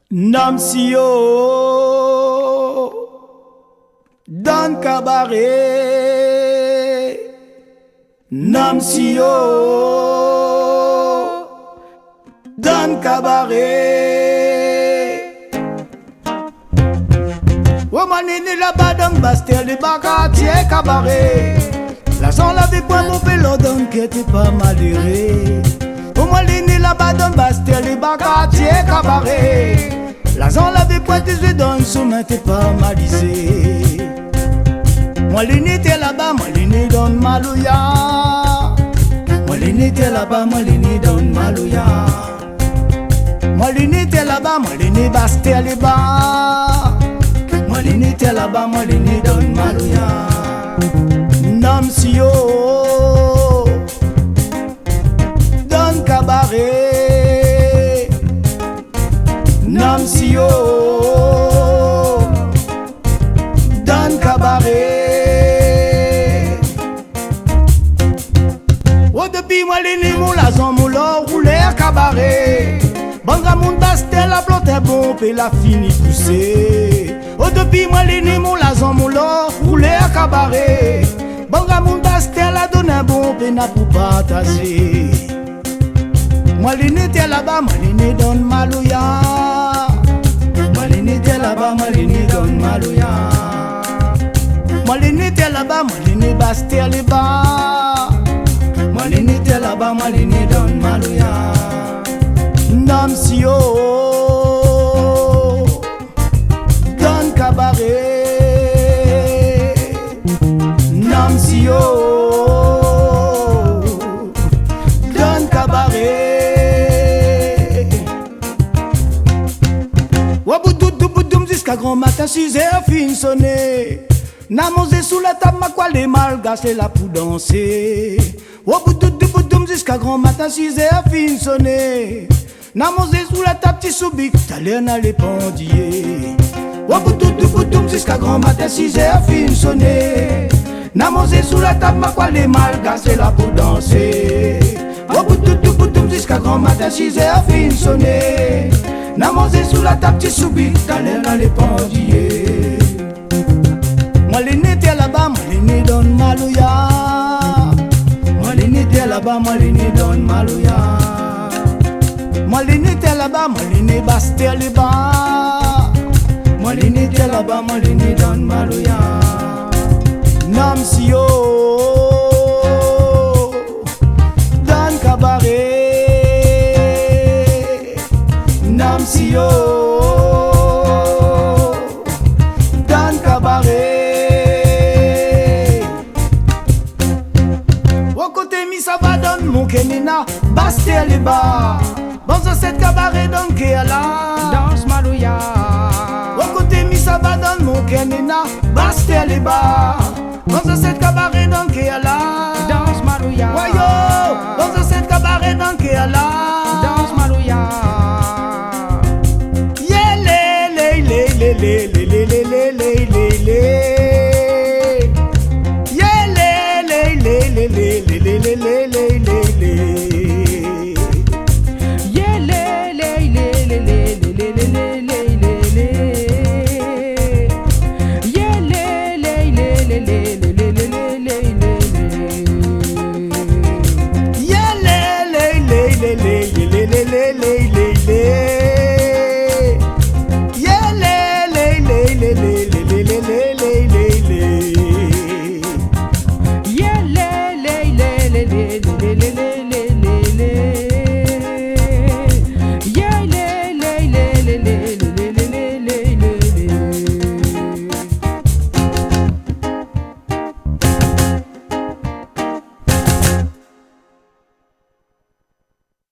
Namsio Dan cabaret, Namsio Dan cabaret. Womanini là-bas dans Bastille, les bacatiers cabaret. La sang la vie point mon pélo donc qui était pas malheureux. Womanini là-bas dans Bastille, les bacatiers cabaret. La sang la vie point tes yeux dans son main t'es pas malisé. Moi l'unité là-bas, moi l'unité dans Malouya. Moi l'unité là-bas, moi l'unité dans Malouya. Moi l'unité là-bas, moi l'unité Bastille les bas. Moi l'unité là-bas, moi l'unité dans Malouya. Namsio dans cabaret. Namsio dans cabaret. Oh depuis moi l'ennemi mon lazon mon l'or roulé cabaret. Banga mon Bastille la plante est bon et la fini pousser. Oh depuis moi l'ennemi mon lazon mon l'or roulé cabaret. Banga mon Bastille la donne un bon et n'a pour partager. Moi l'unité là-bas, moi l'unité dans Malouya. Moi l'unité là-bas, moi l'unité dans Malouya. Moi l'unité là-bas, moi l'unité Bastille les bas. Moi l'unité là-bas, moi l'unité dans Malouya. Namsio dans cabaret. Namsio dans cabaret. Jusqu'à grand matin, 6 heures, fin sonné. N'a mangé sous la table, ma quoi les malgas, c'est là pour danser. Jusqu'à grand matin, 6 heures, fin sonné. N'a mangé sous la table, petit soubic, t'as l'air dans les pendiers. Jusqu'à grand matin, 6 heures, fin sonné. N'a mangé sous la table, ma quoi les malgas, c'est là pour danser. Jusqu'à grand matin, 6 heures, fin sonné. N'a mangé sous la table, tu soubis, t'as l'air dans les pendiers. Moi l'unité là-bas, moi l'unité dans Malouya. Moi l'unité là-bas, moi l'unité dans Malouya. Moi l'unité là-bas, moi l'unité Bastille les bas. Moi l'unité là-bas, moi l'unité dans Malouya. Namsio dans cabaret. Namsio dans cabaret. Au côté mi ça va dans mon Kenina, Bastille les bas. Bon ça c'est cabaret dans Kéala, Danse Malouya. au côté mi ça va dans mon Kenina, Bastille les bas. Bon ça c'est cabaret dans Kéala, Danse Malouya. Wayo, bon ça c'est cabaret dans Kéala. Danse Malouya. Le